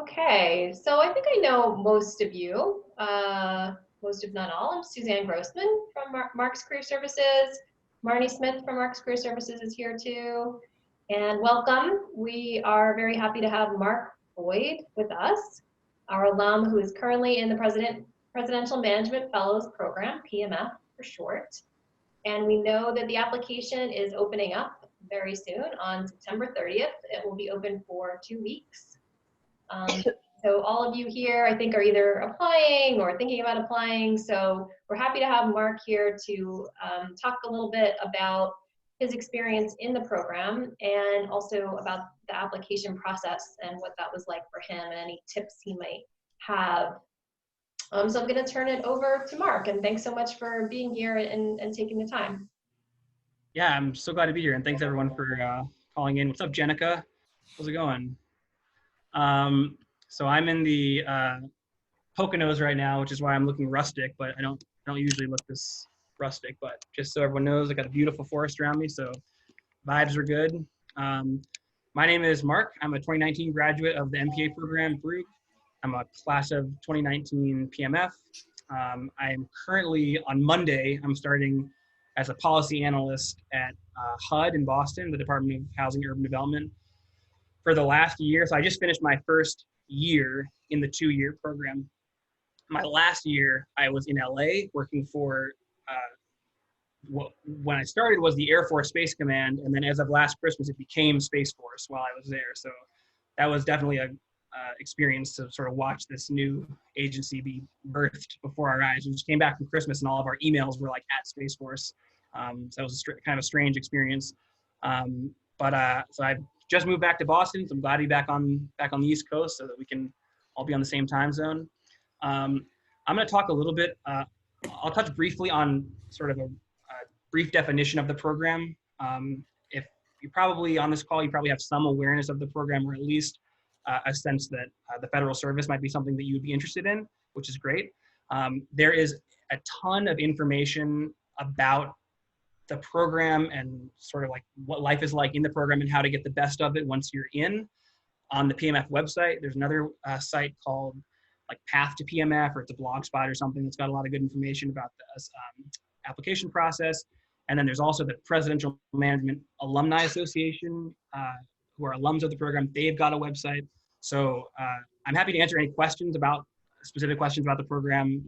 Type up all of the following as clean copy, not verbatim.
Okay, so I think I know most of you, most if not all. I'm Suzanne Grossman from Marc's Career Services. Marnie Smith from Marc's Career Services is here too. And welcome. We are very happy to have Marc Boyd with us, our alum who is currently in the Presidential Management Fellows Program, PMF for short. And we know that the application is opening up very soon on September 30th. It will be open for 2 weeks. So all of you here, I think, are either applying or thinking about applying. So we're happy to have Marc here to talk a little bit about his experience in the program and also about the application process and what that was like for him and any tips he might have. So I'm going to turn it over to Marc, and thanks so much for being here and taking the time. Yeah, I'm so glad to be here, and thanks everyone for calling in. What's up, Jenica? How's it going? So I'm in the Poconos right now, which is why I'm looking rustic, but I don't usually look this rustic, but just so everyone knows, I got a beautiful forest around me, so vibes are good. My name is Marc. I'm a 2019 graduate of the MPA program at Baruch. I'm a class of 2019 PMF. I am currently, on Monday, I'm starting as a policy analyst at HUD in Boston, the Department of Housing and Urban Development, for the last year. So I just finished my first year in the 2-year program. My last year, I was in LA working for, when I started was the Air Force Space Command, and then as of last Christmas, it became Space Force while I was there. So that was definitely a experience to sort of watch this new agency be birthed before our eyes. We just came back from Christmas and all of our emails were like at Space Force. So that was kind of a strange experience. So I've just moved back to Boston, so I'm glad to be back on the East Coast so that we can all be on the same time zone. I'm going to talk a little bit. I'll touch briefly on sort of a brief definition of the program. If you probably on this call, you probably have some awareness of the program, or at least a sense that the federal service might be something that you would be interested in, which is great. There is a ton of information about the program and sort of like what life is like in the program and how to get the best of it once you're in on the PMF website. There's another site called like Path to PMF, or it's a blog spot or something that's got a lot of good information about the application process. And then there's also the Presidential Management Alumni Association, who are alums of the program. They've got a website. So I'm happy to answer any questions about specific questions about the program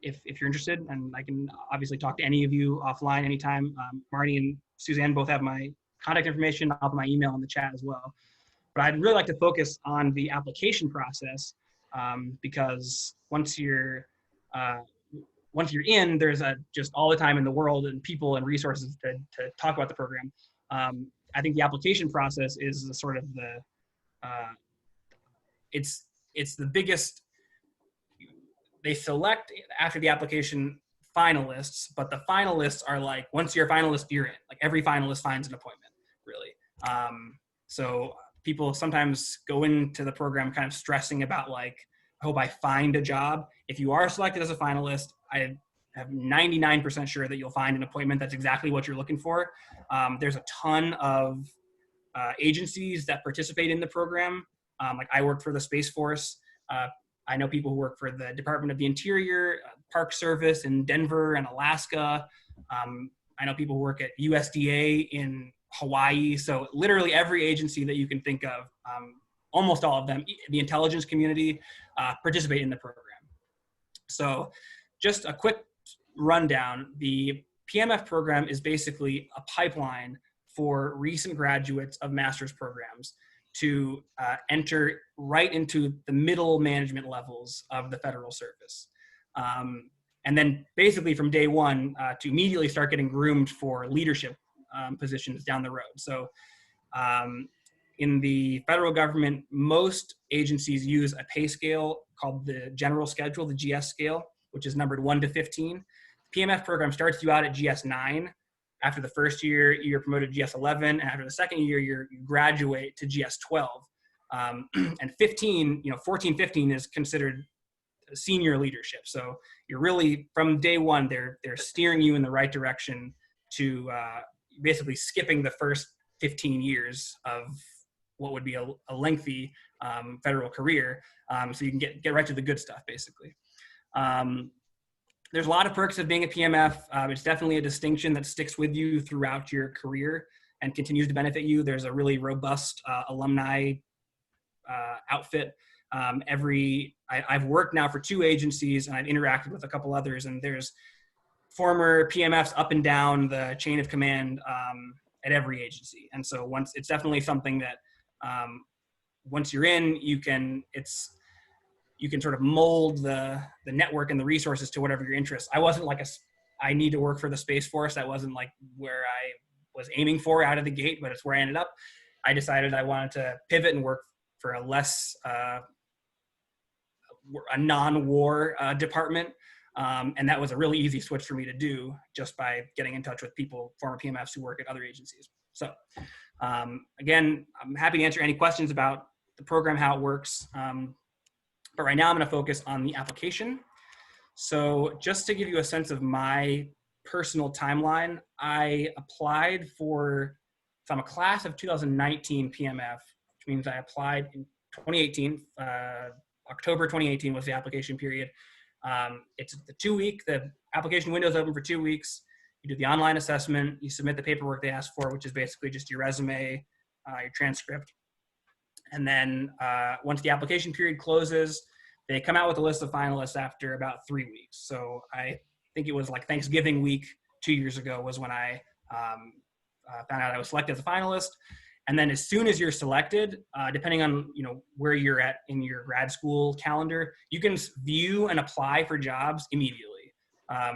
if you're interested, and I can obviously talk to any of you offline anytime. Marnie and Suzanne both have my contact information. I'll put my email in the chat as well. But I'd really like to focus on the application process because once you're in, there's just all the time in the world and people and resources to talk about the program. I think the application process is sort of the it's the biggest. They select after the application finalists, but the finalists are like, once you're a finalist, you're in. Like every finalist finds an appointment, really. So people sometimes go into the program kind of stressing about like, I hope I find a job. If you are selected as a finalist, I have 99% sure that you'll find an appointment that's exactly what you're looking for. There's a ton of agencies that participate in the program. Like I work for the Space Force. I know people who work for the Department of the Interior, Park Service in Denver and Alaska. I know people who work at USDA in Hawaii. So literally every agency that you can think of, almost all of them, the intelligence community, participate in the program. So just a quick rundown. The PMF program is basically a pipeline for recent graduates of master's programs to enter right into the middle management levels of the federal service. And then basically from day one to immediately start getting groomed for leadership positions down the road. So in the federal government, most agencies use a pay scale called the general schedule, the GS scale, which is numbered 1 to 15. The PMF program starts you out at GS 9. After the first year, you're promoted to GS 11, and after the second year, you graduate to GS 12. And 14, 15 is considered senior leadership. So you're really, from day one, they're steering you in the right direction to basically skipping the first 15 years of what would be a lengthy federal career. So you can get right to the good stuff, basically. There's a lot of perks of being a PMF. It's definitely a distinction that sticks with you throughout your career and continues to benefit you. There's a really robust alumni outfit. I've worked now for 2 agencies, and I've interacted with a couple others, and there's former PMFs up and down the chain of command at every agency. And so it's definitely something that once you're in, you can sort of mold the network and the resources to whatever your interests. I wasn't like I need to work for the Space Force. That wasn't like where I was aiming for out of the gate, but it's where I ended up. I decided I wanted to pivot and work for a less, a non-war department. And that was a really easy switch for me to do just by getting in touch with former PMFs who work at other agencies. So again, I'm happy to answer any questions about the program, how it works. But right now I'm going to focus on the application. So just to give you a sense of my personal timeline, I applied so I'm a class of 2019 PMF, which means I applied in 2018. October 2018 was the application period. It's the 2-week, the application window is open for 2 weeks. You do the online assessment, you submit the paperwork they ask for, which is basically just your resume, your transcript. And then once the application period closes, they come out with a list of finalists after about 3 weeks. So I think it was like Thanksgiving week 2 years ago was when I found out I was selected as a finalist. And then as soon as you're selected, depending on where you're at in your grad school calendar, you can view and apply for jobs immediately.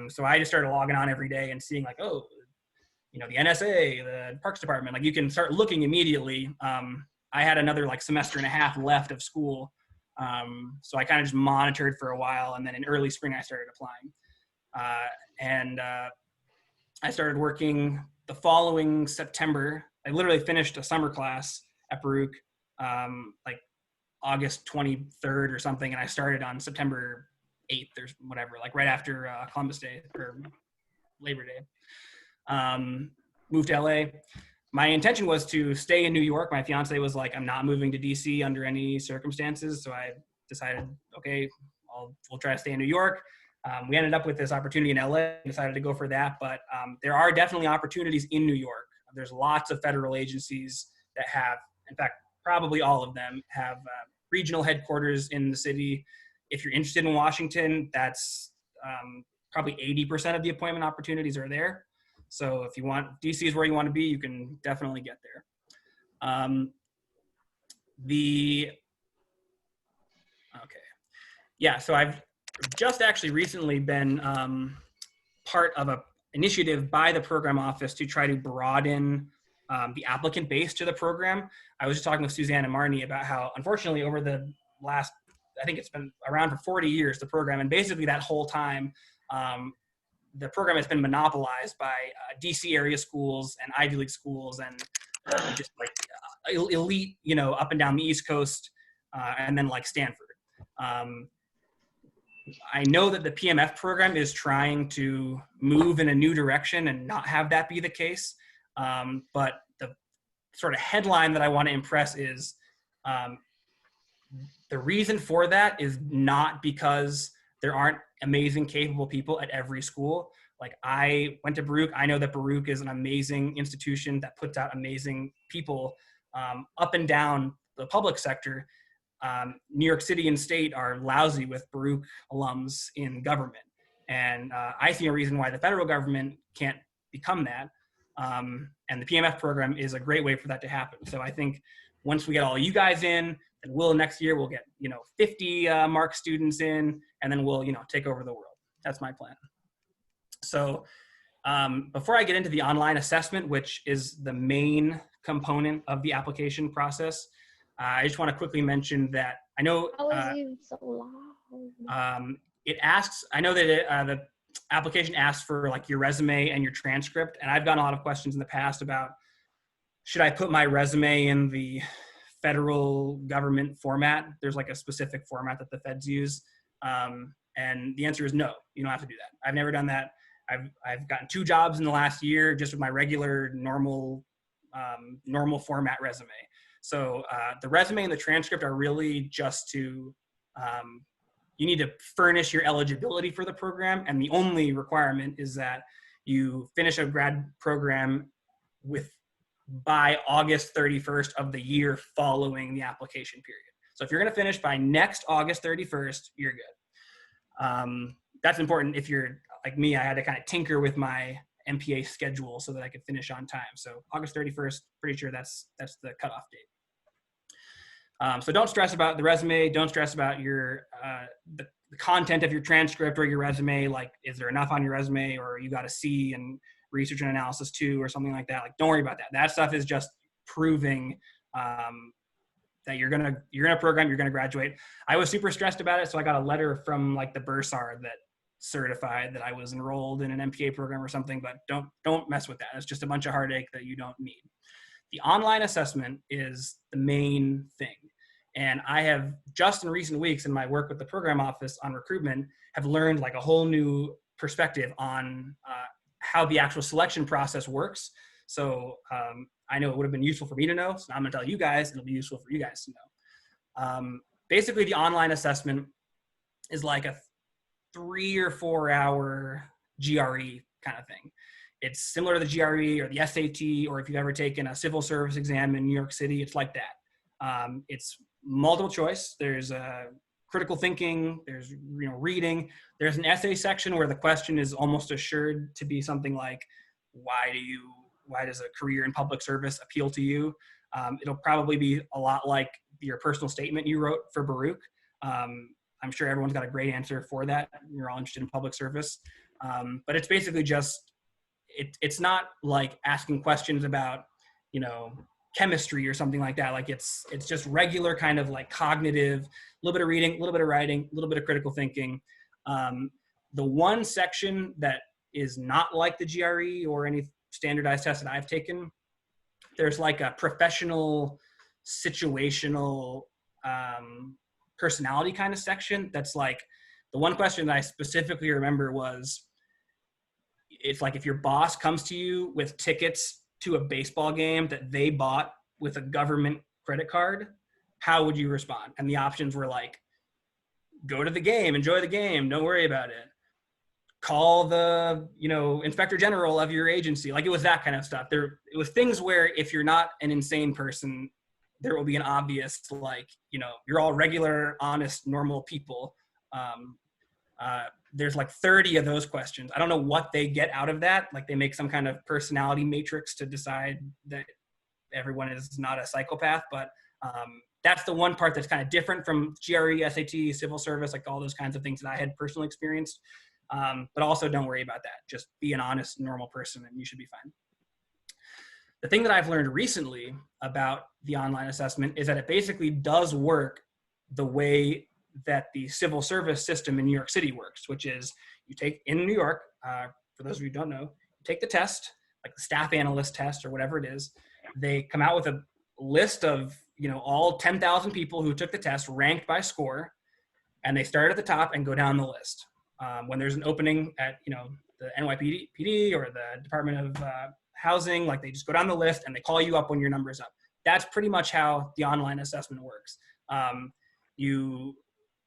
So I just started logging on every day and seeing like, oh, the NSA, the Parks Department, like you can start looking immediately. I had another like semester and a half left of school. So I kind of just monitored for a while, and then in early spring I started applying. I started working the following September. I literally finished a summer class at Baruch, like August 23rd or something, and I started on September 8th or whatever, like right after Columbus Day or Labor Day. Moved to LA. My intention was to stay in New York. My fiance was like, I'm not moving to DC under any circumstances. So I decided, okay, we'll try to stay in New York. We ended up with this opportunity in LA, decided to go for that. But there are definitely opportunities in New York. There's lots of federal agencies that have, in fact, probably all of them have regional headquarters in the city. If you're interested in Washington, that's probably 80% of the appointment opportunities are there. So if DC is where you want to be, you can definitely get there. So I've just actually recently been part of an initiative by the program office to try to broaden the applicant base to the program. I was just talking with Suzanne and Marnie about how, unfortunately, over the last, I think it's been around for 40 years, the program, and basically that whole time, the program has been monopolized by DC area schools and Ivy League schools and just like elite, up and down the East Coast, and then like Stanford. I know that the PMF program is trying to move in a new direction and not have that be the case. But the sort of headline that I want to impress is the reason for that is not because there aren't amazing, capable people at every school. Like I went to Baruch. I know that Baruch is an amazing institution that puts out amazing people up and down the public sector. New York City and state are lousy with Baruch alums in government. And I see a reason why the federal government can't become that. And the PMF program is a great way for that to happen. So I think once we get all you guys in, and next year we'll get 50 Marc students in, and then we'll take over the world. That's my plan. So before I get into the online assessment, which is the main component of the application process, I just want to quickly mention that I know it asks. I know that the application asks for like your resume and your transcript, and I've gotten a lot of questions in the past about should I put my resume in the federal government format. There's like a specific format that the feds use, and the answer is no. You don't have to do that. I've never done that. I've gotten 2 jobs in the last year just with my regular normal normal format resume. So the resume and the transcript are really just to, you need to furnish your eligibility for the program. And the only requirement is that you finish a grad program by August 31st of the year following the application period. So if you're going to finish by next August 31st, you're good. That's important. If you're like me, I had to kind of tinker with my MPA schedule so that I could finish on time. So August 31st, pretty sure that's the cutoff date. So don't stress about the resume. Don't stress about your the content of your transcript or your resume. Like, is there enough on your resume, or you got a C in research and analysis too, or something like that? Like, don't worry about that. That stuff is just proving that you're gonna program, you're gonna graduate. I was super stressed about it, so I got a letter from like the bursar that certified that I was enrolled in an MPA program or something. But don't mess with that. It's just a bunch of heartache that you don't need. The online assessment is the main thing. And I have just in recent weeks in my work with the program office on recruitment have learned like a whole new perspective on how the actual selection process works. So I know it would have been useful for me to know. So now I'm gonna tell you guys, it'll be useful for you guys to know. Basically the online assessment is like a 3 or 4 hour GRE kind of thing. It's similar to the GRE or the SAT, or if you've ever taken a civil service exam in New York City, it's like that. It's multiple choice. There's critical thinking. There's reading. There's an essay section where the question is almost assured to be something like, why does a career in public service appeal to you? It'll probably be a lot like your personal statement you wrote for Baruch. I'm sure everyone's got a great answer for that. You're all interested in public service, but it's basically just. It's not like asking questions about, chemistry or something like that. Like it's just regular kind of like cognitive, a little bit of reading, a little bit of writing, a little bit of critical thinking. The one section that is not like the GRE or any standardized test that I've taken, there's like a professional, situational personality kind of section. That's like the one question that I specifically remember was, it's like if your boss comes to you with tickets to a baseball game that they bought with a government credit card, how would you respond? And the options were like, go to the game, enjoy the game, don't worry about it. Call the, inspector general of your agency. Like it was that kind of stuff. It was things where if you're not an insane person, there will be an obvious, like, you're all regular, honest, normal people. There's like 30 of those questions. I don't know what they get out of that. Like they make some kind of personality matrix to decide that everyone is not a psychopath. But that's the one part that's kind of different from GRE, SAT, civil service, like all those kinds of things that I had personally experienced. But also don't worry about that. Just be an honest, normal person and you should be fine. The thing that I've learned recently about the online assessment is that it basically does work the way that the civil service system in New York City works, which is you take in New York, for those of you who don't know, you take the test, like the staff analyst test or whatever it is. They come out with a list of, all 10,000 people who took the test ranked by score, and they start at the top and go down the list. When there's an opening at, the NYPD or the Department of Housing, like they just go down the list and they call you up when your number's up. That's pretty much how the online assessment works.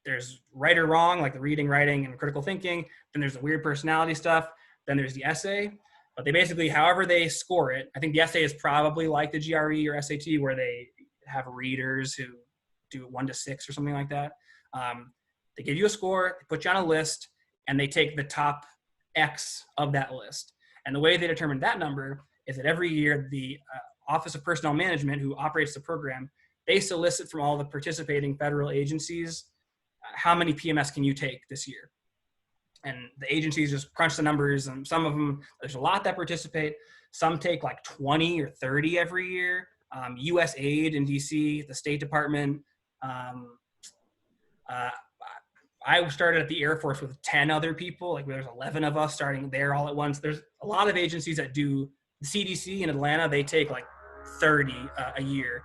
There's right or wrong, like the reading, writing, and critical thinking. Then there's the weird personality stuff. Then there's the essay. But they basically, however they score it, I think the essay is probably like the GRE or SAT where they have readers who do 1 to 6 or something like that. They give you a score, they put you on a list, and they take the top X of that list. And the way they determine that number is that every year the Office of Personnel Management, who operates the program, they solicit from all the participating federal agencies how many PMS can you take this year? And the agencies just crunch the numbers, and some of them, there's a lot that participate. Some take like 20 or 30 every year. USAID in DC, the State Department. I started at the Air Force with 10 other people. Like there's 11 of us starting there all at once. There's a lot of agencies that do, the CDC in Atlanta, they take like 30 a year.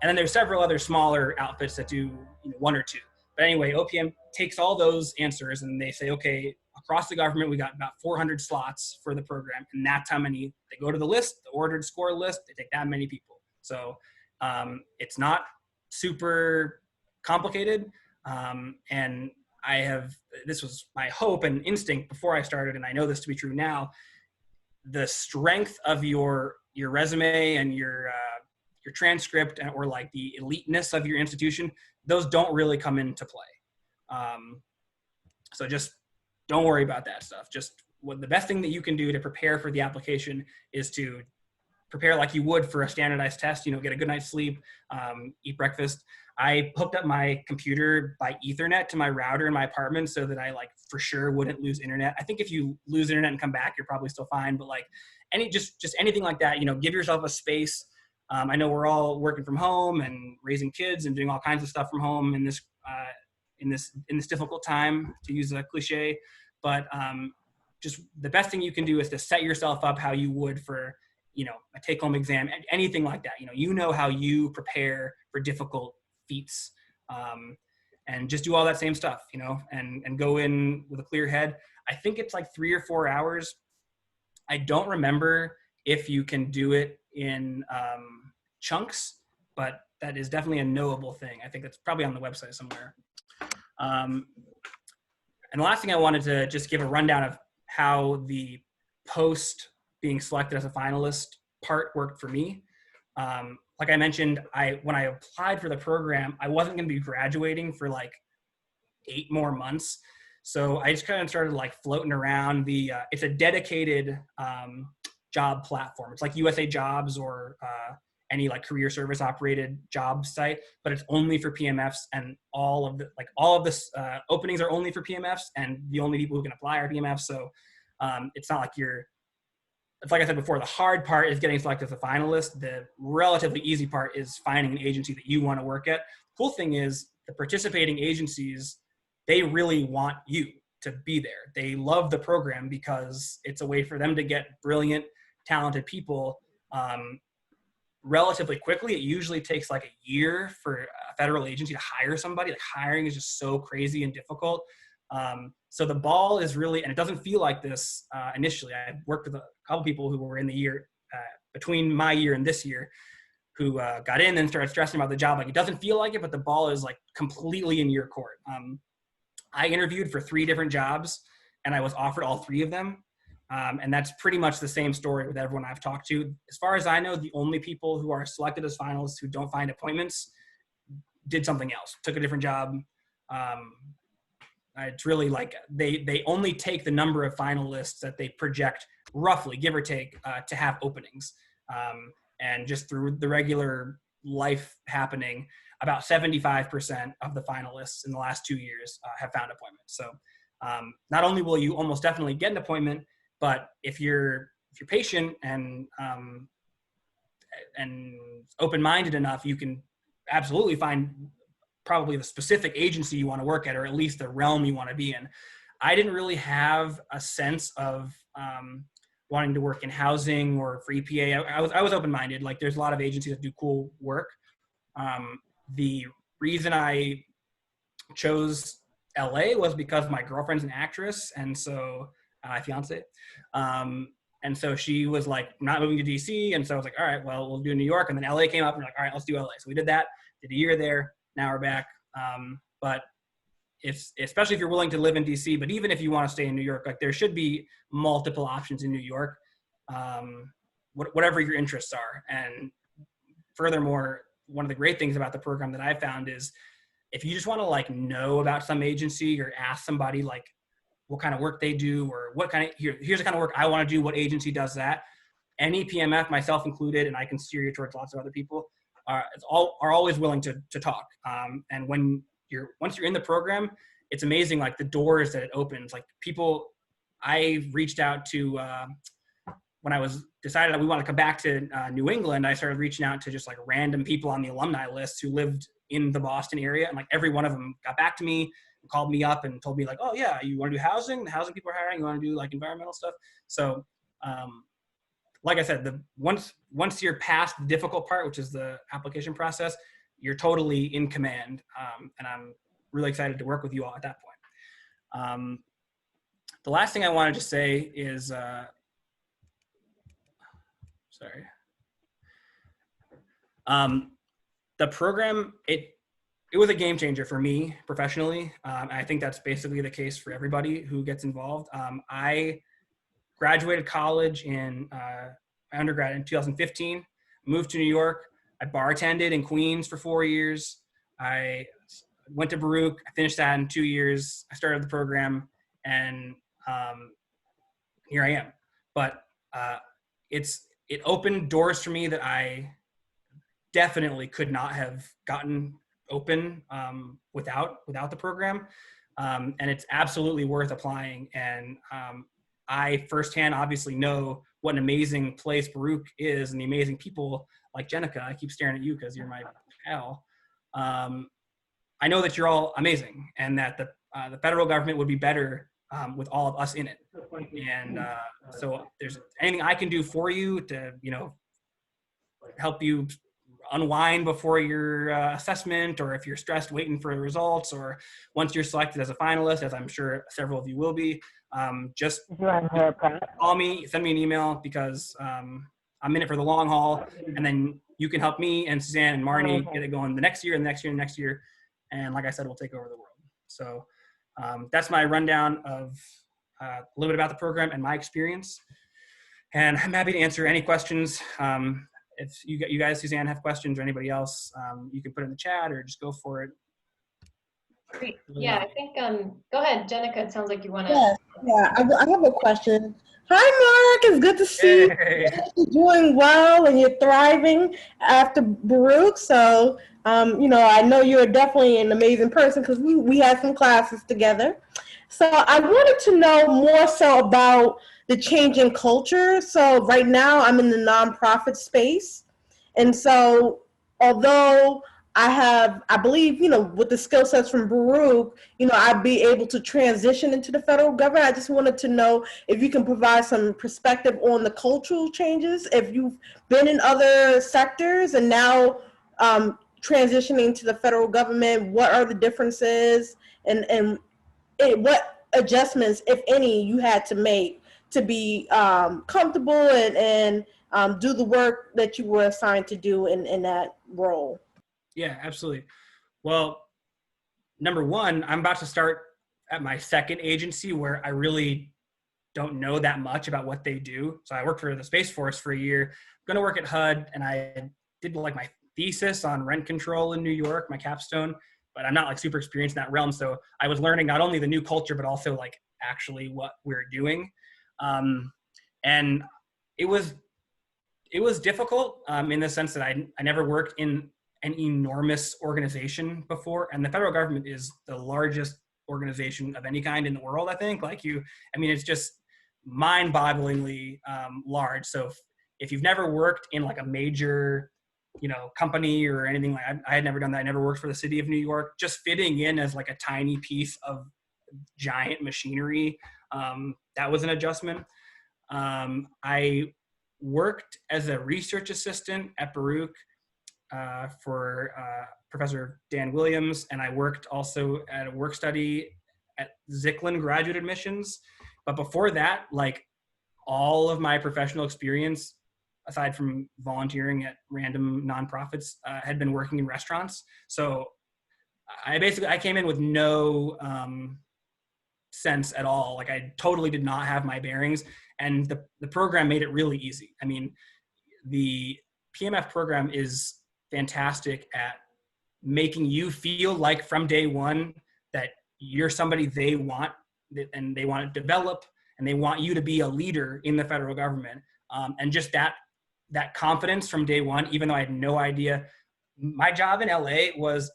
And then there's several other smaller outfits that do 1 or 2. But anyway, OPM takes all those answers and they say, okay, across the government, we got about 400 slots for the program, and that's how many they go to the list, the ordered score list. They take that many people. So it's not super complicated, and this was my hope and instinct before I started, and I know this to be true now. The strength of your resume and your transcript, or like the eliteness of your institution, those don't really come into play. So just don't worry about that stuff. Just the best thing that you can do to prepare for the application is to prepare like you would for a standardized test, get a good night's sleep, eat breakfast. I hooked up my computer by Ethernet to my router in my apartment so that I for sure wouldn't lose internet. I think if you lose internet and come back, you're probably still fine, but just anything like that, give yourself a space. I know we're all working from home and raising kids and doing all kinds of stuff from home in this difficult time, to use a cliche, but just the best thing you can do is to set yourself up how you would for a take-home exam, anything like that. How you prepare for difficult feats, and just do all that same stuff, and go in with a clear head. I think it's 3 or 4 hours. I don't remember if you can do it in chunks, but that is definitely a knowable thing. I think that's probably on the website somewhere. And the last thing I wanted to just give a rundown of how the post being selected as a finalist part worked for me. Like I mentioned, when I applied for the program, I wasn't going to be graduating for 8 more months. So I just kind of started floating around it's a dedicated job platform. It's like USA Jobs or any career service operated job site, but it's only for PMFs, and all of the openings are only for PMFs, and the only people who can apply are PMFs. So it's not it's like I said before, the hard part is getting selected as a finalist. The relatively easy part is finding an agency that you want to work at. The cool thing is the participating agencies, they really want you to be there. They love the program because it's a way for them to get brilliant, talented people relatively quickly. It usually takes a year for a federal agency to hire somebody. Hiring is just so crazy and difficult. So the ball is really, and it doesn't feel like this initially. I worked with a couple people who were in the year between my year and this year who got in and started stressing about the job. It doesn't feel like it, but the ball is completely in your court. I interviewed for 3 different jobs and I was offered all 3 of them. And that's pretty much the same story with everyone I've talked to. As far as I know, the only people who are selected as finalists who don't find appointments did something else, took a different job. It's really they only take the number of finalists that they project, roughly, give or take, to have openings. And just through the regular life happening, about 75% of the finalists in the last 2 years have found appointments. So not only will you almost definitely get an appointment, but if you're patient and open-minded enough, you can absolutely find probably the specific agency you want to work at, or at least the realm you want to be in. I didn't really have a sense of wanting to work in housing or for EPA. I was open-minded. There's a lot of agencies that do cool work. The reason I chose LA was because my girlfriend's an actress, and so my fiance. And so she was not moving to DC, and so I was all right, well, we'll do New York, and then LA came up, and we're all right, let's do LA. So we did that, did a year there. Now we're back. But especially if you're willing to live in DC, but even if you want to stay in New York, there should be multiple options in New York, whatever your interests are. And furthermore, one of the great things about the program that I found is if you just want to know about some agency or ask somebody what kind of work they do, or what kind of, here's the kind of work I want to do, what agency does that, any PMF, myself included, and I can steer you towards lots of other people, are always willing to talk. And once you're in the program, it's amazing, the doors that it opens. People I reached out to, when I was decided that we want to come back to New England, I started reaching out to just random people on the alumni list who lived in the Boston area. And every one of them got back to me, called me up and told me oh yeah, you want to do housing? The housing people are hiring. You want to do environmental stuff? So, like I said, once you're past the difficult part, which is the application process, you're totally in command. And I'm really excited to work with you all at that point. The last thing I wanted to say is, sorry. The program, it was a game changer for me professionally. I think that's basically the case for everybody who gets involved. I graduated college in my undergrad in 2015, moved to New York. I bartended in Queens for 4 years. I went to Baruch. I finished that in 2 years. I started the program, and here I am. But it opened doors for me that I definitely could not have gotten open without the program. And it's absolutely worth applying. And I firsthand obviously know what an amazing place Baruch is and the amazing people like Jenica. I keep staring at you because you're my pal. I know that you're all amazing and that the federal government would be better with all of us in it. And so if there's anything I can do for you to, help you unwind before your assessment, or if you're stressed waiting for the results, or once you're selected as a finalist, as I'm sure several of you will be, just call me, send me an email, because I'm in it for the long haul, and then you can help me and Suzanne and Marnie get it going the next year and the next year and the next year. And like I said, we'll take over the world. So that's my rundown of a little bit about the program and my experience. And I'm happy to answer any questions. If you guys, Suzanne, have questions, or anybody else, you can put it in the chat or just go for it. Great. Yeah, I think, go ahead, Jenica, it sounds like you want to. Yes, yeah, I have a question. Hi, Mark, it's good to see you. You're doing well and you're thriving after Baruch. So, I know you're definitely an amazing person because we had some classes together. So I wanted to know more so about the change in culture. So right now I'm in the nonprofit space. And so although I believe, with the skill sets from Baruch, I'd be able to transition into the federal government. I just wanted to know if you can provide some perspective on the cultural changes, if you've been in other sectors and now transitioning to the federal government, what are the differences and what adjustments, if any, you had to make to be comfortable and do the work that you were assigned to do in that role? Yeah, absolutely. Well, number one, I'm about to start at my second agency where I really don't know that much about what they do. So I worked for the Space Force for a year. I'm going to work at HUD, and I did like my thesis on rent control in New York, my capstone, but I'm not like super experienced in that realm. So I was learning not only the new culture, but also like actually what we're doing. And it was difficult in the sense that I never worked in an enormous organization before, and the federal government is the largest organization of any kind in the world. I think, it's just mind-bogglingly large. So if you've never worked in like a major, company or anything, like I had never done that. I never worked for the city of New York. Just fitting in as like a tiny piece of giant machinery, that was an adjustment. I worked as a research assistant at Baruch for Professor Dan Williams, and I worked also at a work study at Zicklin Graduate Admissions. But before that, like all of my professional experience, aside from volunteering at random nonprofits, had been working in restaurants. So I came in with no sense at all. Like I totally did not have my bearings, and the program made it really easy. I mean, the PMF program is fantastic at making you feel like from day one that you're somebody they want, and they want to develop, and they want you to be a leader in the federal government. And just that confidence from day one, even though I had no idea. My job in LA was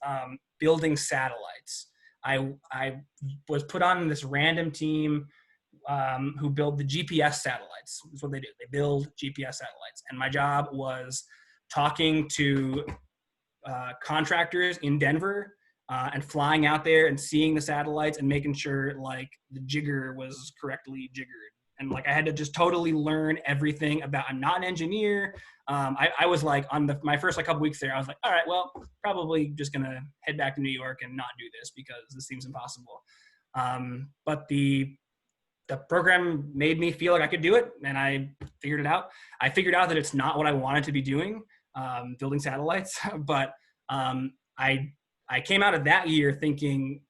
building satellites. I was put on this random team who build the GPS satellites. That's what they do. They build GPS satellites. And my job was talking to contractors in Denver and flying out there and seeing the satellites and making sure like the jigger was correctly jiggered. And like I had to just totally learn everything about. I'm not an engineer. I was like on my first couple weeks there, I was like, all right, well, probably just gonna head back to New York and not do this because this seems impossible. But the the program made me feel like I could do it, and I figured it out. I figured out that it's not what I wanted to be doing, building satellites, but I came out of that year thinking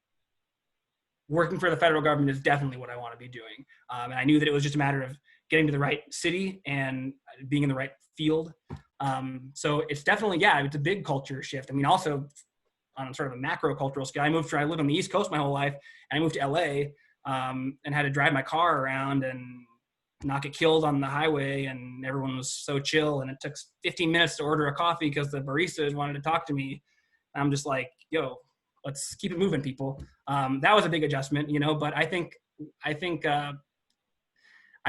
working for the federal government is definitely what I want to be doing. And I knew that it was just a matter of getting to the right city and being in the right field. So it's definitely, yeah, it's a big culture shift. I mean, also on sort of a macro cultural scale, I lived on the East Coast my whole life, and I moved to LA and had to drive my car around and not get killed on the highway, and everyone was so chill, and it took 15 minutes to order a coffee because the baristas wanted to talk to me. And I'm just like, yo, let's keep it moving, people. That was a big adjustment, you know, but I think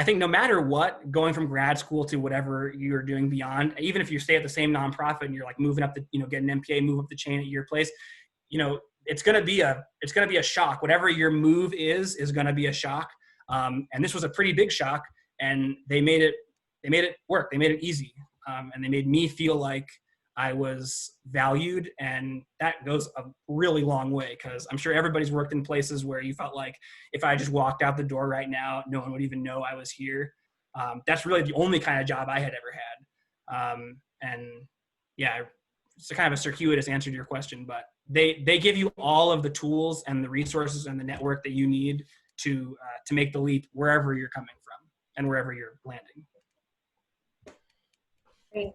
no matter what, going from grad school to whatever you're doing beyond, even if you stay at the same nonprofit and you're like moving up the, you know, get an MPA, move up the chain at your place, you know, it's going to be a shock. Whatever your move is going to be a shock. And this was a pretty big shock, and they made it work. They made it easy. And they made me feel like I was valued, and that goes a really long way, because I'm sure everybody's worked in places where you felt like if I just walked out the door right now, no one would even know I was here. That's really the only kind of job I had ever had. And yeah, it's a kind of a circuitous answer to your question, but they give you all of the tools and the resources and the network that you need to make the leap wherever you're coming from and wherever you're landing. Great.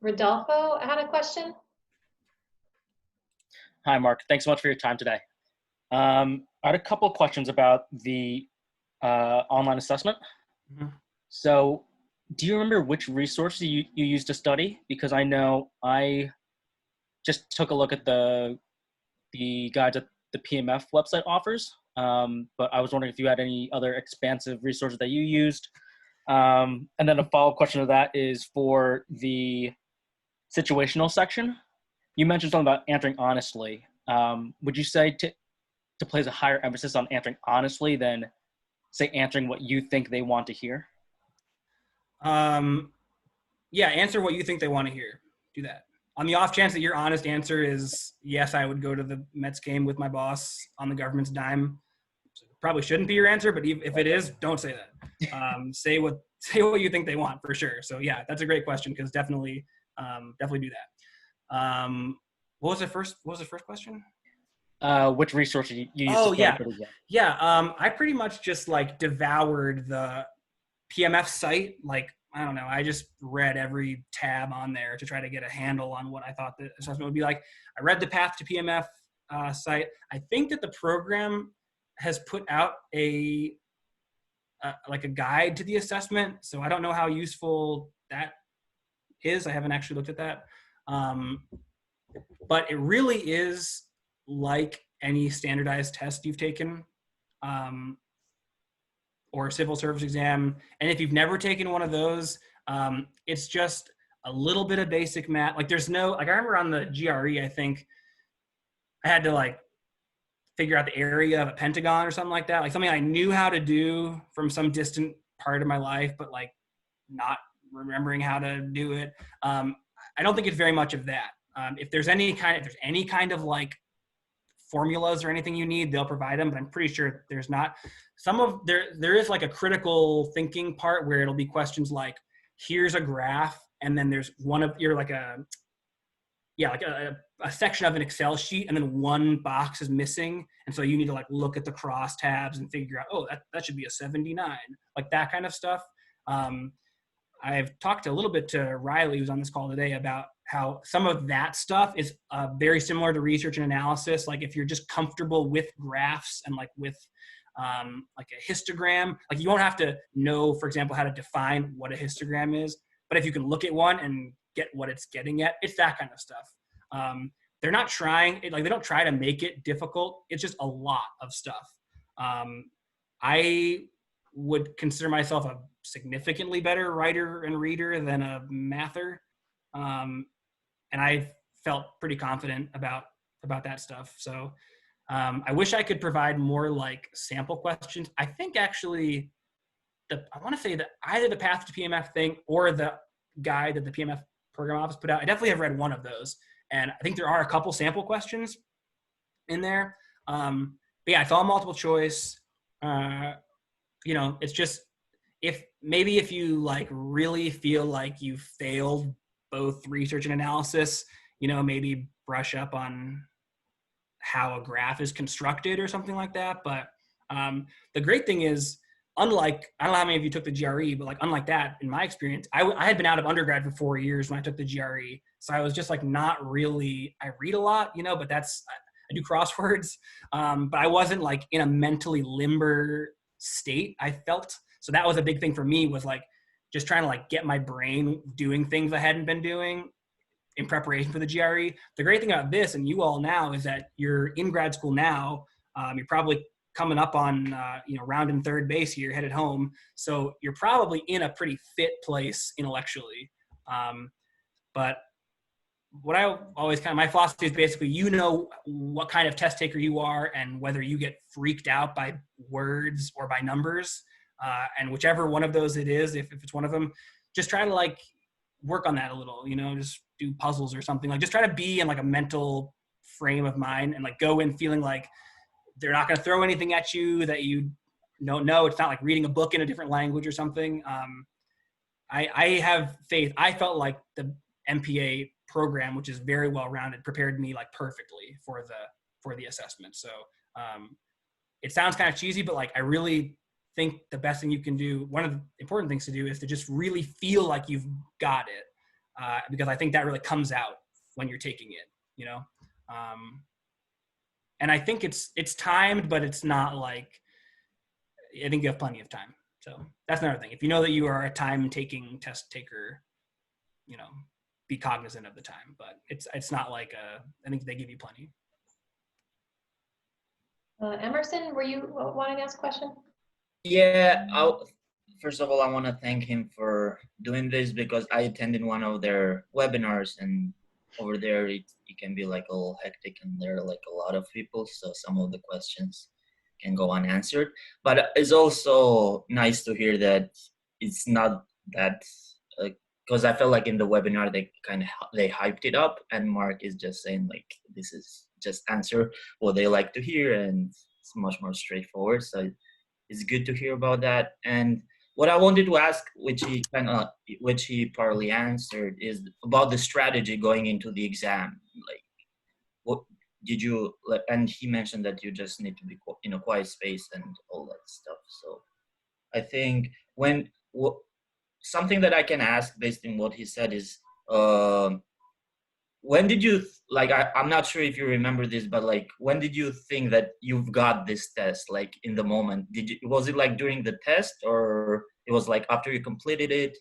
Rodolfo had a question. Hi, Mark. Thanks so much for your time today. I had a couple of questions about the online assessment. Mm-hmm. So do you remember which resources you used to study? Because I know I just took a look at the guides that the PMF website offers, but I was wondering if you had any other expansive resources that you used. And then a follow-up question to that is for the situational section. You mentioned something about answering honestly. Would you say to place a higher emphasis on answering honestly than, say, answering what you think they want to hear? Yeah, answer what you think they want to hear. Do that. On the off chance that your honest answer is, yes, I would go to the Mets game with my boss on the government's dime, probably shouldn't be your answer, but if it is, don't say that. Say what you think they want, for sure. So yeah, that's a great question, because definitely do that. What was the first question? Which resources you used Oh, to study for the exam? Yeah. I pretty much just like devoured the PMF site. Like, I don't know, I just read every tab on there to try to get a handle on what I thought the assessment would be like. I read the Path to PMF site. I think that the program has put out a guide to the assessment, so I don't know how useful that is. I haven't actually looked at that. But it really is like any standardized test you've taken, or a civil service exam. And if you've never taken one of those, it's just a little bit of basic math. Like, there's no, like, I remember on the GRE, I think I had to like figure out the area of a pentagon or something like that. Like something I knew how to do from some distant part of my life, but like not remembering how to do it. I don't think it's very much of that. If there's any kind of like formulas or anything you need, they'll provide them, but I'm pretty sure there's not. There is like a critical thinking part where it'll be questions like, here's a graph, and then there's one of your like a section of an Excel sheet, and then one box is missing, and so you need to like look at the cross tabs and figure out, oh, that should be a 79, like that kind of stuff. I've talked a little bit to Riley, who's on this call today, about how some of that stuff is very similar to research and analysis. Like if you're just comfortable with graphs and like with like a histogram, like you won't have to know, for example, how to define what a histogram is, but if you can look at one and get what it's getting at, it's that kind of stuff. They're not trying, like they don't try to make it difficult. It's just a lot of stuff. I would consider myself a significantly better writer and reader than a mather. And I felt pretty confident about that stuff. So I wish I could provide more like sample questions. I think actually I want to say that either the Path to PMF thing or the guide that the PMF program office put out, I definitely have read one of those. And I think there are a couple sample questions in there. But yeah, it's all multiple choice. it's just, if you like really feel like you failed both research and analysis, maybe brush up on how a graph is constructed or something like that. But the great thing is, unlike, I don't know how many of you took the GRE, but like unlike that, in my experience, I had been out of undergrad for 4 years when I took the GRE. So I was just like not really, I read a lot, but I do crosswords, but I wasn't like in a mentally limber state, I felt. So that was a big thing for me, was like just trying to like get my brain doing things I hadn't been doing in preparation for the GRE. The great thing about this, and you all now, is that you're in grad school now. You're probably coming up on, rounding third base here, headed home. So you're probably in a pretty fit place intellectually. But what I always my philosophy is basically, what kind of test taker you are and whether you get freaked out by words or by numbers. And whichever one of those it is, if it's one of them, just try to like work on that a little, just do puzzles or something. Like just try to be in like a mental frame of mind and like go in feeling like they're not going to throw anything at you that you don't know. It's not like reading a book in a different language or something. I have faith. I felt like the MPA program, which is very well-rounded, prepared me like perfectly for the assessment. So it sounds kind of cheesy, but like I really think the best thing you can do, one of the important things to do, is to just really feel like you've got it, because I think that really comes out when you're taking it, and I think it's timed, but it's not like, I think you have plenty of time. So that's another thing. If you know that you are a time-taking test taker, be cognizant of the time. But it's not like I think they give you plenty. Emerson, were you wanting to ask a question? Yeah, first of all, I want to thank him for doing this, because I attended one of their webinars, and over there it can be like a little hectic, and there are like a lot of people, so some of the questions can go unanswered. But it's also nice to hear that it's not that, because I felt like in the webinar they hyped it up, and Marc is just saying like, this is just answer what they like to hear, and it's much more straightforward. So it's good to hear about that. And what I wanted to ask, which he partly answered, is about the strategy going into the exam. Like, what did you? And he mentioned that you just need to be in a quiet space and all that stuff. So I think something that I can ask based on what he said is, when did you, like, I'm not sure if you remember this, but like, when did you think that you've got this test? Like in the moment, was it like during the test, or it was like after you completed it?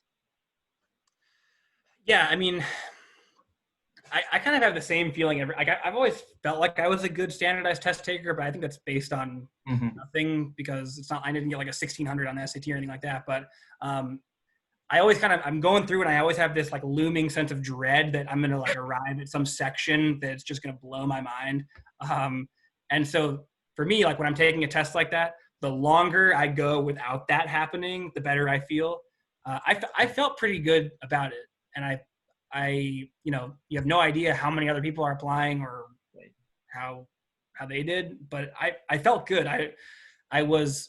Yeah, I mean, I kind of have the same feeling. I've always felt like I was a good standardized test taker, but I think that's based on nothing, because it's not, I didn't get like a 1600 on the SAT or anything like that. But I always I'm going through, and I always have this like looming sense of dread that I'm going to like arrive at some section that's just going to blow my mind. And so for me, like when I'm taking a test like that, the longer I go without that happening, the better I feel. I felt pretty good about it. And you have no idea how many other people are applying or how they did, but I felt good. I was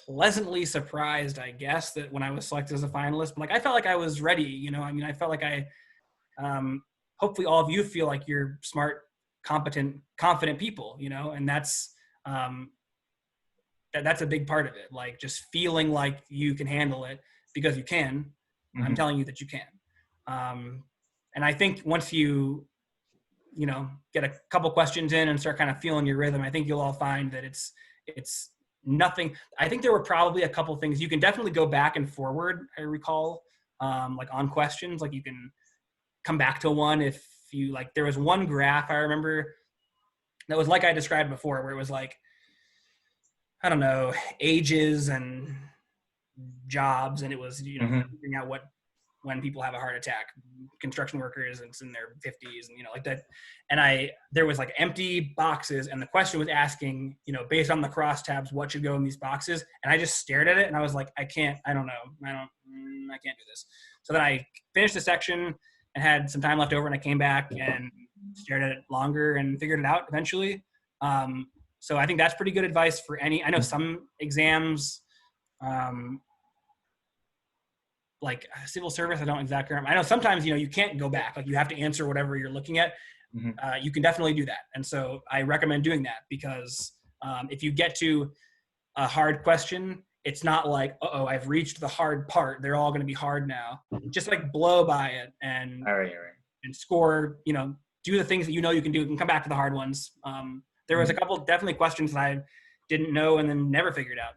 pleasantly surprised, I guess, that when I was selected as a finalist, but like I felt like I was ready. I felt like hopefully all of you feel like you're smart, competent, confident people, and that's that's a big part of it. Like just feeling like you can handle it, because you can. I'm telling you that you can. And I think once you get a couple questions in and start kind of feeling your rhythm, I think you'll all find that it's nothing. I think there were probably a couple things. You can definitely go back and forward, I recall, like on questions, like you can come back to one if you like. There was one graph I remember that was like I described before, where it was like, I don't know, ages and jobs, and it was figuring out when people have a heart attack, construction workers, and it's in their 50s, and like that. And there was like empty boxes, and the question was asking, based on the crosstabs, what should go in these boxes. And I just stared at it, and I was like, I can't do this. So then I finished the section and had some time left over, and I came back and stared at it longer and figured it out eventually. So I think that's pretty good advice for any. I know some exams, like civil service, I don't exactly remember. I know sometimes, you can't go back. Like you have to answer whatever you're looking at. You can definitely do that. And so I recommend doing that because if you get to a hard question, it's not like, uh-oh, I've reached the hard part. They're all going to be hard now. Just like blow by it and and score, do the things that you can do and come back to the hard ones. There was a couple definitely questions that I didn't know and then never figured out.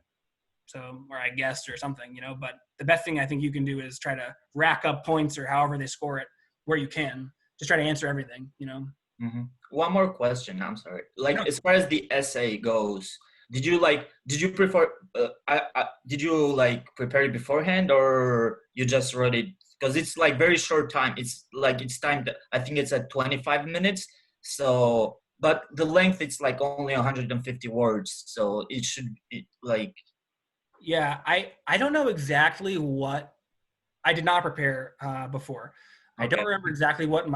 So, or I guessed or something, but the best thing I think you can do is try to rack up points or however they score it where you can. Just try to answer everything, One more question. I'm sorry. Like, as far as the essay goes, did you prefer, did you prepare it beforehand or you just wrote it? Because it's very short time. It's timed, I think it's at 25 minutes. So, but the length, it's only 150 words. So it should be Yeah, I don't know exactly what, I did not prepare before. I don't remember exactly what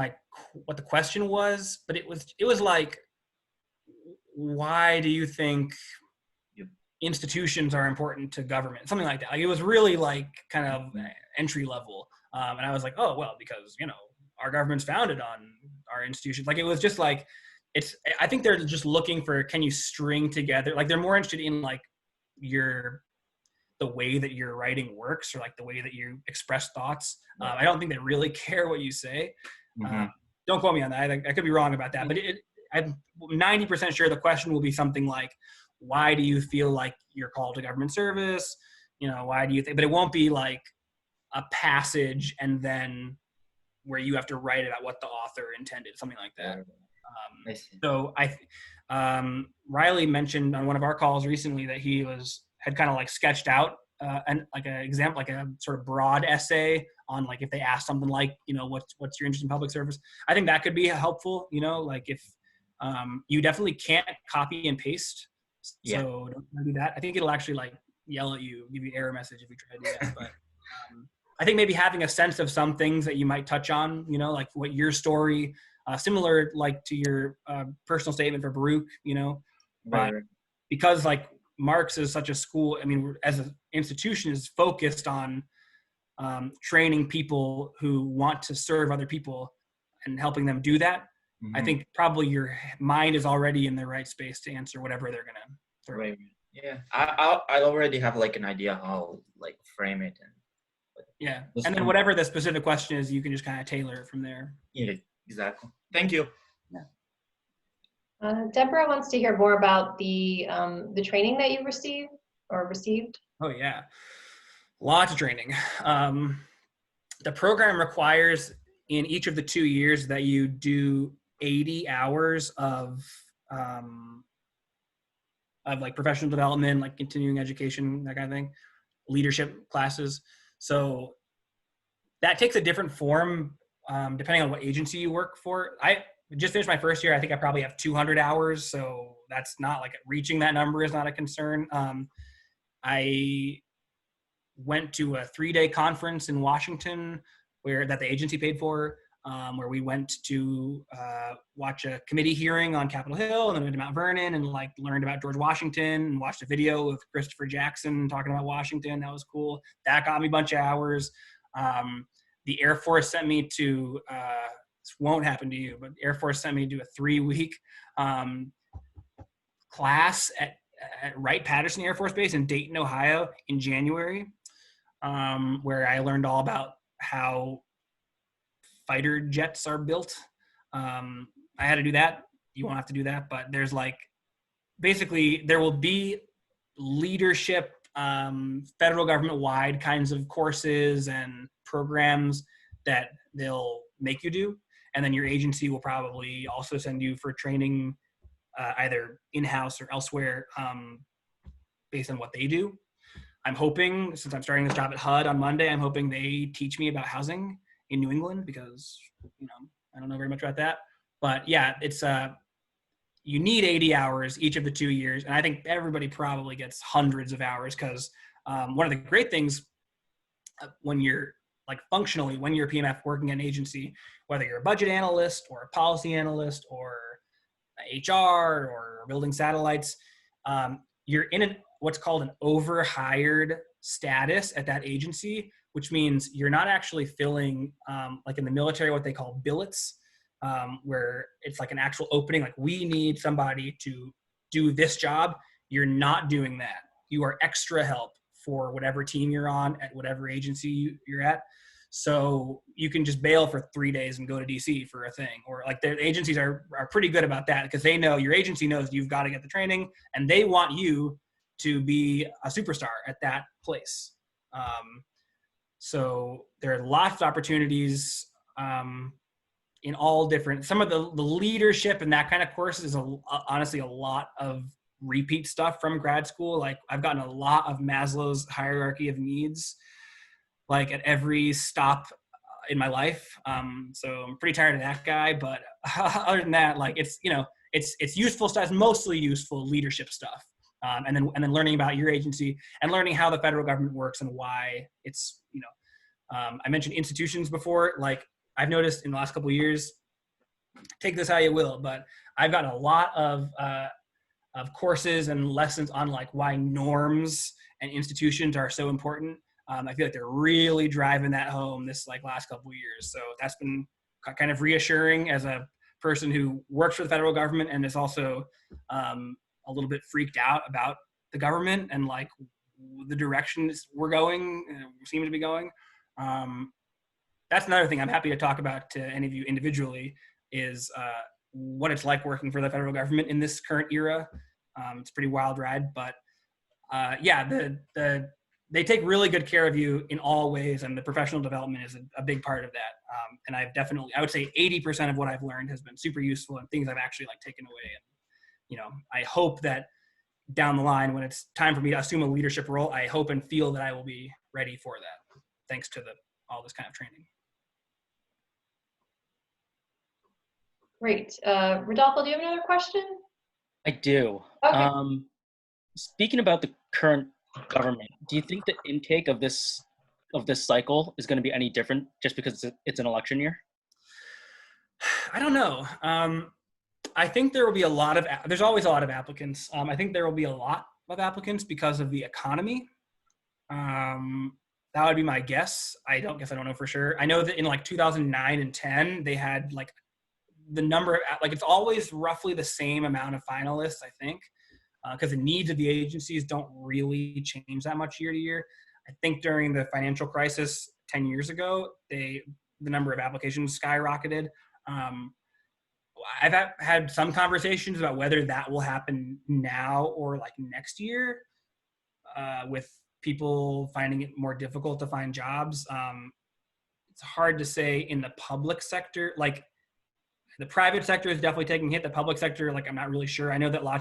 the question was, but it was like, why do you think institutions are important to government? Something like that. Like it was really kind of entry level. And I was like, oh, well, because, our government's founded on our institutions. Like, it was just I think they're just looking for, can you string together? Like they're more interested in the way that your writing works or the way that you express thoughts. I don't think they really care what you say. Don't quote me on that. I could be wrong about that, but I'm 90% sure the question will be something like, why do you feel like you're called to government service? Why do you think, but it won't be like a passage and then where you have to write about what the author intended, something like that. So Riley mentioned on one of our calls recently that he had kind of sketched out an example, a sort of broad essay on if they ask something like, what's your interest in public service? I think that could be helpful, if you definitely can't copy and paste. So don't do that. I think it'll actually yell at you, give you an error message if you try to do that. But I think maybe having a sense of some things that you might touch on, what your story, similar to your personal statement for Baruch, but because Marc's is such a school, I mean, as an institution is focused on training people who want to serve other people and helping them do that. I think probably your mind is already in the right space to answer whatever they're going to throw. Right. Yeah. I already have an idea how frame it. And then whatever the specific question is, you can just kind of tailor it from there. Yeah, exactly. Thank you. Deborah wants to hear more about the training that you received. Oh yeah, lots of training. The program requires in each of the 2 years that you do 80 hours of professional development, continuing education, that kind of thing, leadership classes. So that takes a different form depending on what agency you work for. I just finished my first year. I think I probably have 200 hours. So that's not reaching that number is not a concern. I went to a 3-day conference in Washington that the agency paid for, where we went to watch a committee hearing on Capitol Hill, and then went to Mount Vernon and learned about George Washington and watched a video of Christopher Jackson talking about Washington. That was cool. That got me a bunch of hours. The Air Force sent me to, this won't happen to you, but Air Force sent me to a 3-week class at Wright-Patterson Air Force Base in Dayton, Ohio in January, where I learned all about how fighter jets are built. I had to do that. You won't have to do that, but there's basically there will be leadership, federal government wide kinds of courses and programs that they'll make you do. And then your agency will probably also send you for training either in-house or elsewhere based on what they do. I'm hoping, since I'm starting this job at HUD on Monday, I'm hoping they teach me about housing in New England because, I don't know very much about that. But yeah, it's you need 80 hours each of the 2 years. And I think everybody probably gets hundreds of hours because one of the great things when you're functionally, when you're a PMF working at an agency, whether you're a budget analyst or a policy analyst or HR or building satellites, you're in what's called an overhired status at that agency, which means you're not actually filling, like in the military, what they call billets, where it's like an actual opening, like we need somebody to do this job. You're not doing that. You are extra help for whatever team you're on at whatever agency you're at. So you can just bail for 3 days and go to DC for a thing. Or like the agencies are pretty good about that because they know, your agency knows you've got to get the training and they want you to be a superstar at that place. So there are lots of opportunities in all different, some of the leadership and that kind of courses is honestly a lot of repeat stuff from grad school. Like I've gotten a lot of Maslow's hierarchy of needs, like at every stop in my life. So I'm pretty tired of that guy, but other than that, like it's, you know, it's useful stuff. It's mostly useful leadership stuff. And then learning about your agency and learning how the federal government works and why it's, you know, I mentioned institutions before. Like I've noticed in the last couple of years, take this how you will, but I've gotten a lot of courses and lessons on like why norms and institutions are so important. I feel like they're really driving that home this like last couple of years. So that's been kind of reassuring as a person who works for the federal government and is also a little bit freaked out about the government and like the directions we're going, seem to be going. That's another thing I'm happy to talk about to any of you individually is what it's like working for the federal government in this current era. It's a pretty wild ride, but yeah, they take really good care of you in all ways, and the professional development is a big part of that. And I would say 80% of what I've learned has been super useful and things I've actually like taken away. And, you know, I hope that down the line, when it's time for me to assume a leadership role, I hope and feel that I will be ready for that, thanks to all this kind of training. Great. Rodolfo, do you have another question? I do. Okay. Speaking about the current government, do you think the intake of this cycle is going to be any different just because it's an election year? I don't know. I think there will be there's always a lot of applicants. I think there will be a lot of applicants because of the economy. That would be my guess. I don't know for sure. I know that in like 2009 and 10, they had like the number of, like it's always roughly the same amount of finalists, I think, because the needs of the agencies don't really change that much year to year. I think during the financial crisis 10 years ago, the number of applications skyrocketed. I've had some conversations about whether that will happen now or like next year, with people finding it more difficult to find jobs. It's hard to say in the public sector. Like the private sector is definitely taking a hit. The public sector, like I'm not really sure. I know that I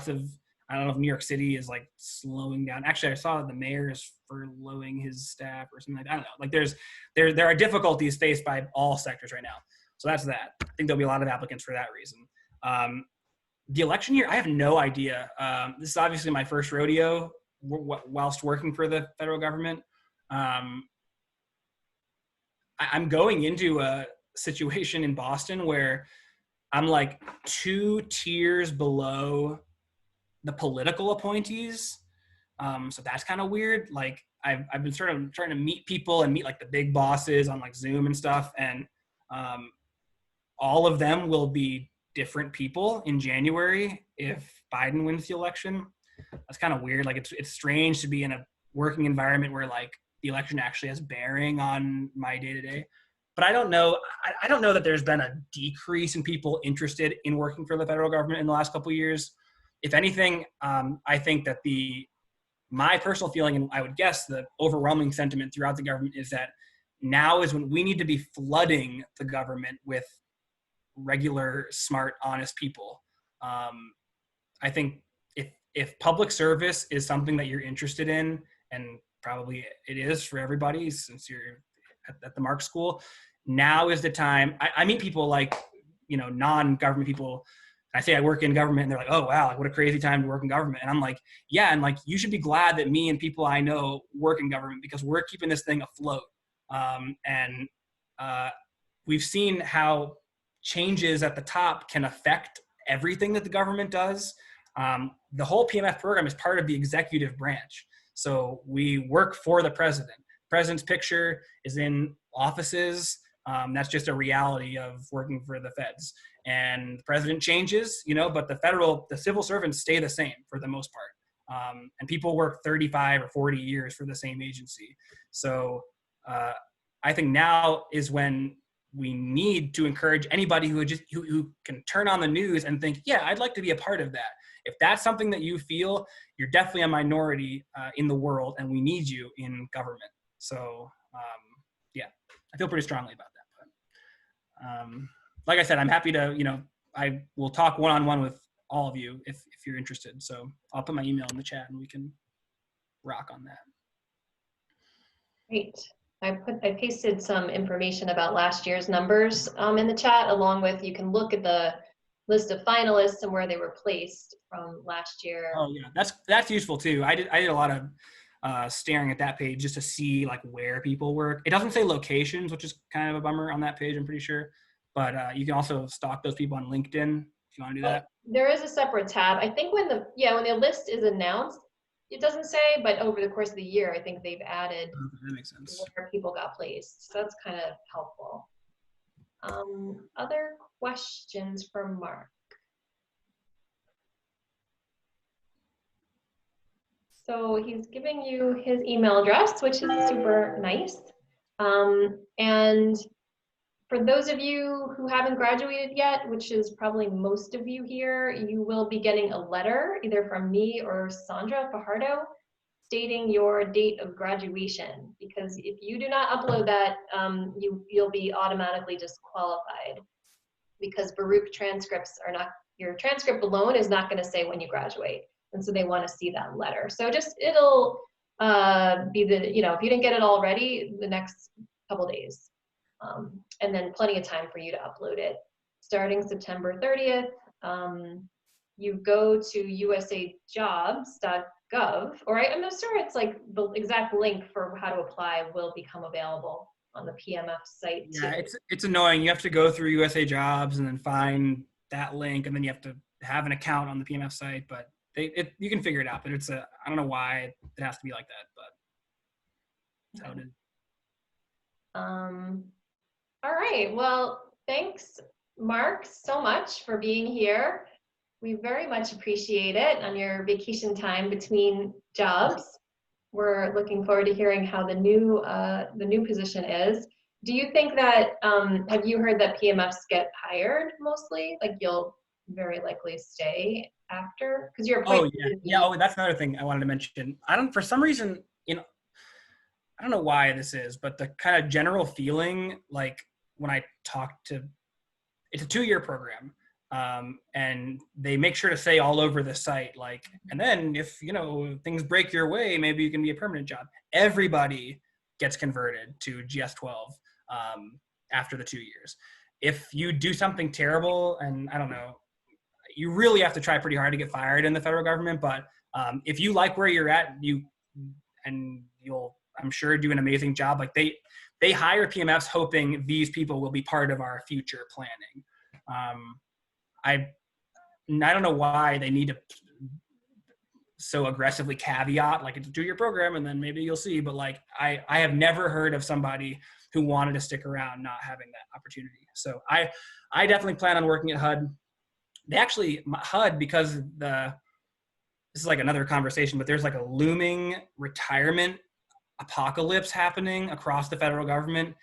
don't know if New York City is like slowing down. Actually, I saw the mayor is furloughing his staff or something like that. I don't know. Like there are difficulties faced by all sectors right now. So that's that. I think there'll be a lot of applicants for that reason. The election year, I have no idea. This is obviously my first rodeo whilst working for the federal government. I'm going into a situation in Boston where I'm like 2 tiers below the political appointees. So that's kind of weird. Like I've been sort of trying to meet people and meet like the big bosses on like Zoom and stuff. And all of them will be different people in January if Biden wins the election. That's kind of weird. Like it's strange to be in a working environment where like the election actually has bearing on my day-to-day. But I don't know. I don't know that there's been a decrease in people interested in working for the federal government in the last couple of years. If anything, I think that my personal feeling, and I would guess the overwhelming sentiment throughout the government, is that now is when we need to be flooding the government with regular, smart, honest people. I think if public service is something that you're interested in, and probably it is for everybody since you're at the Marc School, now is the time. I meet people like, you know, non-government people. I say I work in government, and they're like, oh, wow, like what a crazy time to work in government. And I'm like, yeah, and like you should be glad that me and people I know work in government because we're keeping this thing afloat. We've seen how changes at the top can affect everything that the government does. The whole PMF program is part of the executive branch. So we work for the president. The president's picture is in offices. That's just a reality of working for the feds. And the president changes, but the civil servants stay the same for the most part. And people work 35 or 40 years for the same agency. So I think now is when we need to encourage anybody who can turn on the news and think, yeah, I'd like to be a part of that. If that's something that you feel, you're definitely a minority in the world, and we need you in government. So yeah, I feel pretty strongly about that. But like I said, I'm happy to, I will talk one-on-one with all of you if you're interested. So I'll put my email in the chat and we can rock on that. Great. I pasted some information about last year's numbers in the chat, along with, you can look at the list of finalists and where they were placed from last year. Oh yeah, that's useful too. I did a lot of staring at that page just to see like where people work. It doesn't say locations, which is kind of a bummer on that page, I'm pretty sure. But you can also stalk those people on LinkedIn if you want to do that. There is a separate tab. I think when the list is announced, it doesn't say, but over the course of the year, I think they've added That makes sense. where people got placed. So that's kind of helpful. Other questions from Marc? So he's giving you his email address, which is super nice. And for those of you who haven't graduated yet, which is probably most of you here, you will be getting a letter either from me or Sandra Fajardo stating your date of graduation, because if you do not upload that, you'll be automatically disqualified, because Baruch transcripts are not, your transcript alone is not going to say when you graduate, and so they want to see that letter. So just, it'll be the, if you didn't get it already, the next couple days. And then plenty of time for you to upload it. Starting September 30th, you go to usajobs.gov, or I'm not sure it's like the exact link for how to apply will become available on the PMF site too. Yeah, it's annoying. You have to go through USA Jobs and then find that link, and then you have to have an account on the PMF site, but you can figure it out. But I don't know why it has to be like that, but that's how it is. All right, well, thanks, Marc, so much for being here. We very much appreciate it on your vacation time between jobs. We're looking forward to hearing how the new position is. Do you think that, have you heard that PMFs get hired mostly? Like you'll very likely stay after? Because you're Oh yeah. That's another thing I wanted to mention. For some reason, I don't know why this is, but the kind of general feeling, like when I talk to, it's a 2-year program. And they make sure to say all over the site, like, and then if, things break your way, maybe you can be a permanent job. Everybody gets converted to GS-12 after the 2 years. If you do something terrible, and I don't know, you really have to try pretty hard to get fired in the federal government, but if you like where you're at, you'll, I'm sure, do an amazing job. Like they hire PMFs hoping these people will be part of our future planning. I don't know why they need to so aggressively caveat, like it's a 2-year program and then maybe you'll see, but like I have never heard of somebody who wanted to stick around not having that opportunity. So I definitely plan on working at HUD. They actually, HUD, because this is like another conversation, but there's like a looming retirement apocalypse happening across the federal government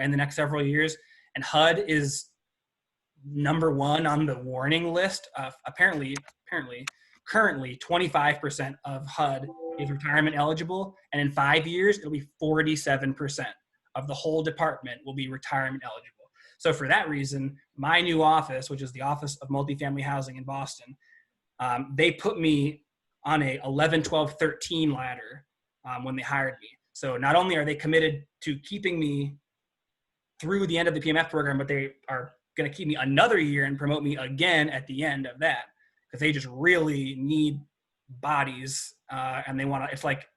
in the next several years. And HUD is number 1 on the warning list. Apparently, currently 25% of HUD is retirement eligible, and in 5 years, it'll be 47% of the whole department will be retirement eligible. So for that reason, my new office, which is the Office of Multifamily Housing in Boston, they put me on a 11, 12, 13 ladder when they hired me. So not only are they committed to keeping me through the end of the PMF program, but they are going to keep me another year and promote me again at the end of that, because they just really need bodies, and they want to. It's like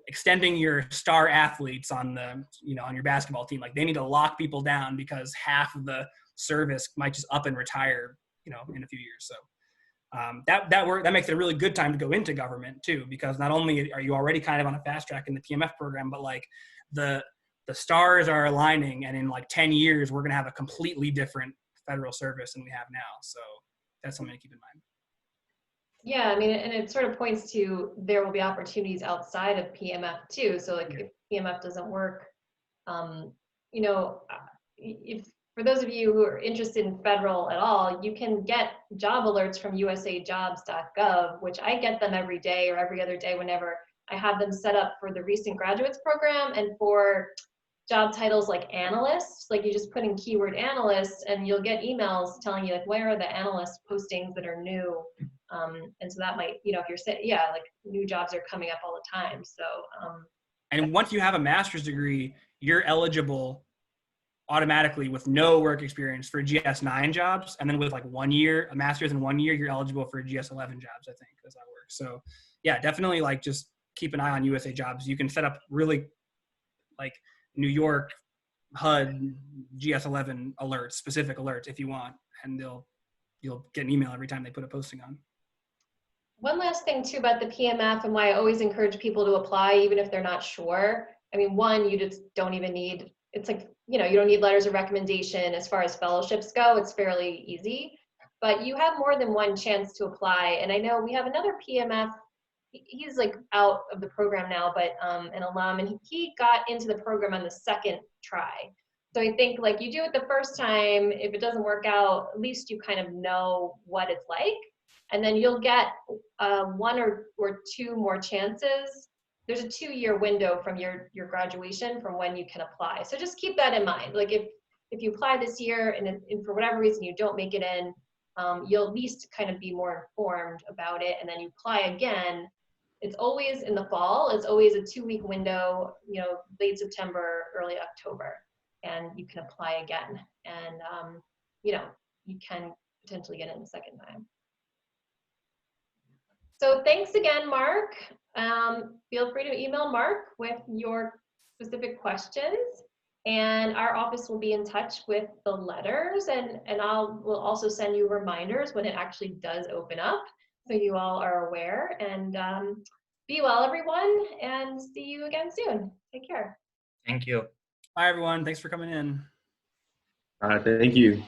extending your star athletes on the on your basketball team. Like they need to lock people down because half of the service might just up and retire in a few years. So that makes it a really good time to go into government too, because not only are you already kind of on a fast track in the PMF program, but like the stars are aligning, and in like 10 years, we're going to have a completely different federal service than we have now. So that's something to keep in mind. Yeah, I mean, and it sort of points to there will be opportunities outside of PMF too. So like if PMF doesn't work, if for those of you who are interested in federal at all, you can get job alerts from usajobs.gov, which I get them every day or every other day whenever I have them set up for the recent graduates program, and for job titles like analyst, like you just put in keyword analyst and you'll get emails telling you like where are the analyst postings that are new. And so that might, if you're saying, like new jobs are coming up all the time. So, and once you have a master's degree, you're eligible automatically with no work experience for GS9 jobs. And then with like 1 year, a master's in 1 year, you're eligible for GS11 jobs, I think, as that works. So yeah, definitely like just keep an eye on USA Jobs. You can set up really like New York, HUD, GS11 alerts, specific alerts if you want, and you'll get an email every time they put a posting on. One last thing too about the PMF and why I always encourage people to apply even if they're not sure. I mean, one, you just don't even need, it's like, you don't need letters of recommendation. As far as fellowships go, it's fairly easy, but you have more than one chance to apply. And I know we have another PMF, he's like out of the program now, but an alum, and he got into the program on the second try. So I think like you do it the first time, if it doesn't work out, at least you kind of know what it's like. And then you'll get one or two more chances. There's a 2-year window from your graduation from when you can apply. So just keep that in mind. Like if you apply this year and for whatever reason you don't make it in, you'll at least kind of be more informed about it. And then you apply again. It's always in the fall. It's always a 2-week window, late September, early October, and you can apply again. And, you can potentially get in the second time. So thanks again, Marc. Feel free to email Marc with your specific questions, and our office will be in touch with the letters, and we'll also send you reminders when it actually does open up, so you all are aware. And be well, everyone, and see you again soon. Take care. Thank you. Bye, everyone. Thanks for coming in. Thank you.